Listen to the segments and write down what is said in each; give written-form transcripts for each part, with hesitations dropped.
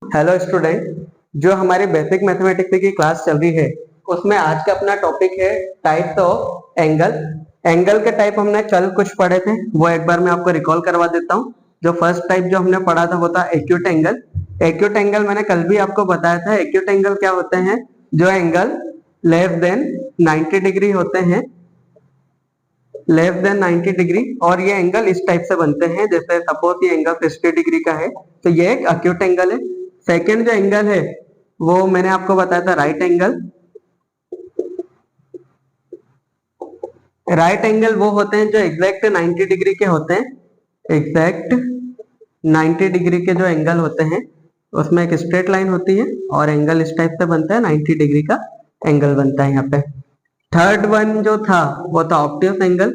Hello student, जो हमारी basic mathematics की क्लास चल रही है उसमें आज का अपना टॉपिक है टाइप्स ऑफ एंगल। एंगल के टाइप हमने कल कुछ पढ़े थे, वो एक बार मैं आपको रिकॉल करवा देता हूँ। जो फर्स्ट टाइप जो हमने पढ़ा था वो था एक्यूट एंगल। एक्यूट एंगल मैंने कल भी आपको बताया था। एक्यूट एंगल क्या होते हैं? जो एंगल लेस देन 90 डिग्री होते हैं, लेस देन 90 डिग्री, और ये एंगल इस टाइप से बनते हैं। जैसे सपोज ये एंगल 60 डिग्री का है तो ये एक एक्यूट एंगल है। सेकेंड जो एंगल है वो मैंने आपको बताया था राइट एंगल। राइट एंगल वो होते हैं जो एग्जैक्ट 90 डिग्री के होते हैं। एग्जैक्ट 90 डिग्री के जो एंगल होते हैं उसमें एक स्ट्रेट लाइन होती है और एंगल इस टाइप से बनता है, 90 डिग्री का एंगल बनता है यहाँ पे। थर्ड वन जो था वो था ऑब्ट्यूस एंगल।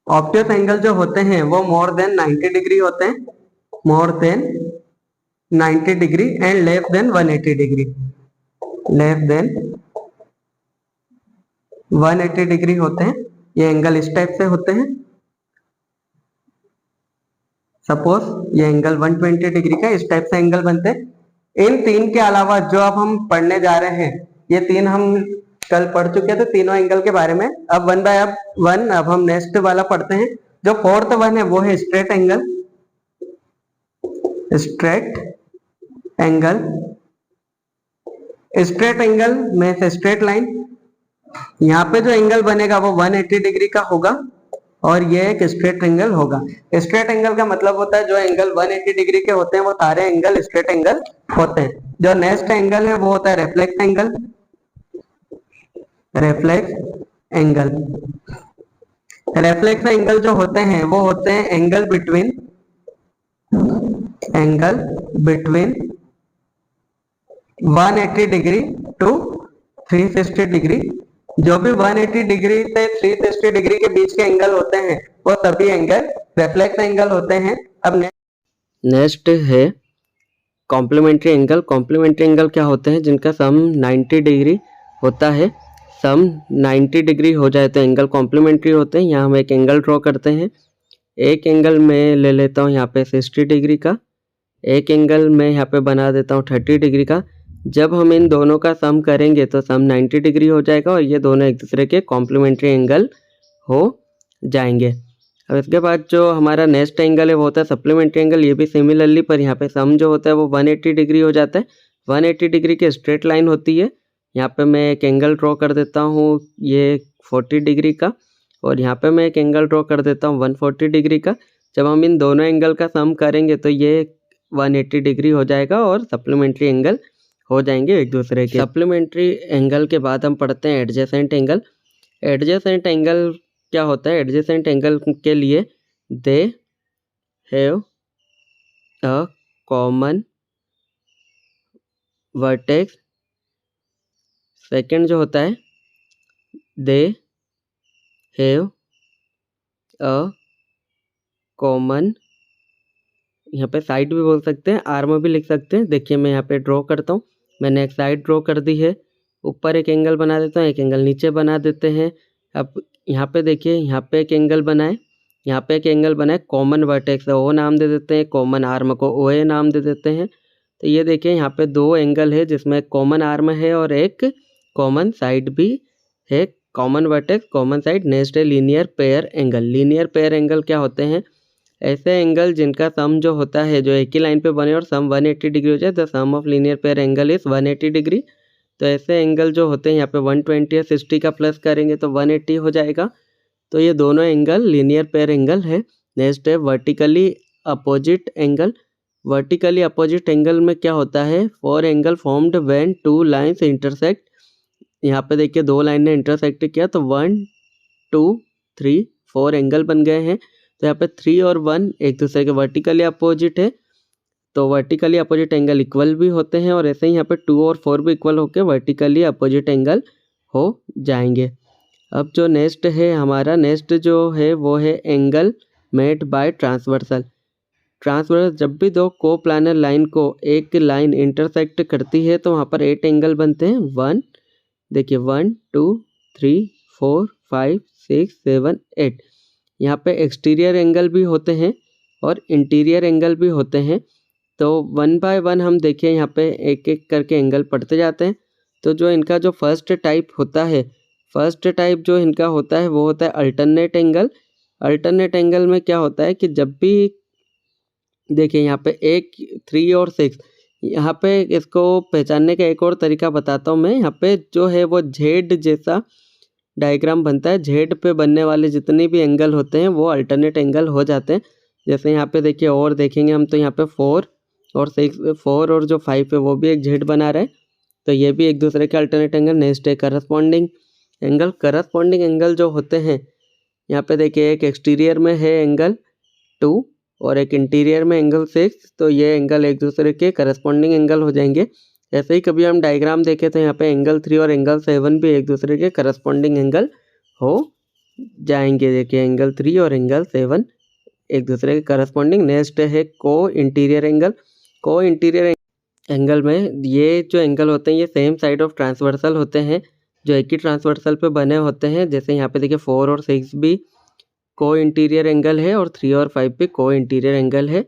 ऑब्ट्यूस एंगल जो होते हैं वो मोर देन 90 डिग्री होते हैं, more than 90 degree and less than 180 degree. Less than 180 degree होते हैं। ये एंगल इस टाइप से होते हैं। सपोज ये एंगल 120 डिग्री का इस टाइप से एंगल बनते हैं। इन तीन के अलावा जो अब हम पढ़ने जा रहे हैं, ये तीन हम कल पढ़ चुके थे तीनों एंगल के बारे में। अब वन बाय वन अब हम नेक्स्ट वाला पढ़ते हैं। जो फोर्थ वन है वो है straight angle. Straight angle, straight angle में से स्ट्रेट लाइन, यहाँ पे जो एंगल बनेगा वो 180 डिग्री का होगा और ये एक स्ट्रेट एंगल होगा। स्ट्रेट एंगल का मतलब होता है जो एंगल 180 डिग्री के होते हैं वो सारे एंगल स्ट्रेट एंगल होते हैं। जो नेक्स्ट एंगल है वो होता है reflex angle. Reflex angle, reflex angle जो होते हैं वो होते हैं angle between 180 degree to 360 degree. जो भी 180 डिग्री से 360 डिग्री के बीच के एंगल होते हैं वो सभी एंगल रेफ्लेक्स एंगल होते हैं। अब नेक्स्ट है कॉम्प्लीमेंट्री एंगल। कॉम्प्लीमेंट्री एंगल क्या होते हैं? जिनका सम 90 डिग्री होता है। सम 90 डिग्री हो जाए तो एंगल कॉम्प्लीमेंट्री होते हैं। यहाँ हम एक एंगल ड्रॉ करते हैं। एक एंगल मैं ले लेता हूँ यहाँ पे 60 डिग्री का, एक एंगल मैं यहाँ पे बना देता हूँ 30 डिग्री का। जब हम इन दोनों का सम करेंगे तो सम 90 डिग्री हो जाएगा और ये दोनों एक दूसरे के कॉम्प्लीमेंट्री एंगल हो जाएंगे। अब इसके बाद जो हमारा नेक्स्ट एंगल है वो होता है सप्लीमेंट्री एंगल। ये भी सिमिलरली, पर यहाँ पे सम जो होता है वो 180 डिग्री हो जाता है। 180 डिग्री की स्ट्रेट लाइन होती है। यहाँ पे मैं एक एंगल ड्रॉ कर देता हूँ ये 40 डिग्री का, और यहाँ पे मैं एक एंगल ड्रॉ कर देता हूँ 140 डिग्री का। जब हम इन दोनों एंगल का सम करेंगे तो ये 180 डिग्री हो जाएगा और सप्लीमेंट्री एंगल हो जाएंगे एक दूसरे के। सप्लीमेंट्री एंगल के बाद हम पढ़ते हैं एडजेसेंट एंगल। एडजेसेंट एंगल क्या होता है? एडजेसेंट एंगल के लिए they have a common vertex. Second जो होता है दे हैव अ कॉमन, यहाँ पे साइड भी बोल सकते हैं, आर्म भी लिख सकते हैं। देखिए मैं यहाँ पे ड्रॉ करता हूँ। मैंने एक साइड ड्रॉ कर दी है, ऊपर एक एंगल बना देता हूँ, एक एंगल नीचे बना देते हैं। अब यहाँ पे देखिए, यहाँ पे एक एंगल बनाए, यहाँ पे एक एंगल बनाए, कॉमन वर्टेक्स है ओ नाम दे देते हैं, कॉमन आर्म को ओ ए नाम दे देते हैं। तो ये देखिए यहाँ पे दो एंगल है जिसमें कॉमन आर्म है और एक कॉमन साइड भी है। Common vertex, common side. Next है linear pair angle. Linear pair angle क्या होते हैं? ऐसे एंगल जिनका सम जो होता है जो एक ही लाइन पे बने और सम 180 डिग्री हो जाए। The sum of linear pair angle is 180 degree. तो ऐसे एंगल जो होते हैं यहाँ पे 120 या 60 का प्लस करेंगे तो 180 हो जाएगा। तो ये दोनों एंगल लीनियर पेयर एंगल है। नेक्स्ट है vertically opposite angle. Vertically opposite angle में क्या होता है? Four angle formed when two lines intersect. यहाँ पे देखिए दो लाइन ने इंटरसेक्ट किया तो 1 2 3 4 एंगल बन गए हैं। तो यहाँ पे 3 और 1 एक दूसरे के वर्टिकली अपोजिट है, तो वर्टिकली अपोजिट एंगल इक्वल भी होते हैं। और ऐसे ही यहाँ पे 2 और 4 भी इक्वल होकर वर्टिकली अपोजिट एंगल हो जाएंगे। अब जो नेक्स्ट है हमारा, नेक्स्ट जो है वो है angle made by transversal. Transversal, जब भी दो कोप्लानर लाइन को एक लाइन इंटरसेक्ट करती है तो वहाँ पर 8 एंगल बनते हैं। 1 देखिए 1 2 3 4 5 6 7 8। यहाँ पे एक्सटीरियर एंगल भी होते हैं और इंटीरियर एंगल भी होते हैं। तो वन बाय वन हम देखें यहाँ पे एक एक करके एंगल पढ़ते जाते हैं। तो जो इनका जो फर्स्ट टाइप होता है, फर्स्ट टाइप जो इनका होता है वो होता है अल्टरनेट एंगल। अल्टरनेट एंगल में क्या होता है कि जब भी देखिए यहाँ पे 1, 3 और 6, यहाँ पे इसको पहचानने का एक और तरीका बताता हूँ मैं। यहाँ पे जो है वो जेड जैसा डायग्राम बनता है। जेड पे बनने वाले जितने भी एंगल होते हैं वो अल्टरनेट एंगल हो जाते हैं। जैसे यहाँ पे देखिए और देखेंगे हम तो यहाँ पे 4 और 6, 4 और जो 5 है वो भी एक जेड बना रहा है। तो ये भी एक दूसरे के अल्टरनेट एंगल। नेक्स्ट है करस्पॉन्डिंग एंगल। करस्पॉन्डिंग एंगल जो होते हैं यहाँ पे देखिए एक एक्सटीरियर में है एंगल 2 और एक इंटीरियर में एंगल 6, तो ये एंगल एक दूसरे के करस्पॉन्डिंग एंगल हो जाएंगे। ऐसे ही कभी हम डायग्राम देखें तो यहाँ पे एंगल 3 और एंगल 7 भी एक दूसरे के करस्पॉन्डिंग एंगल हो जाएंगे। देखिए एंगल 3 और एंगल 7 एक दूसरे के करस्पॉन्डिंग। नेक्स्ट है को इंटीरियर एंगल। को इंटीरियर एंगल में ये जो एंगल होते हैं ये सेम साइड ऑफ ट्रांसवर्सल होते हैं, जो एक ही ट्रांसवर्सल पे बने होते हैं। जैसे यहाँ पे देखिए 4 और 6 भी को इंटीरियर एंगल है और 3 और 5 भी को इंटीरियर एंगल है।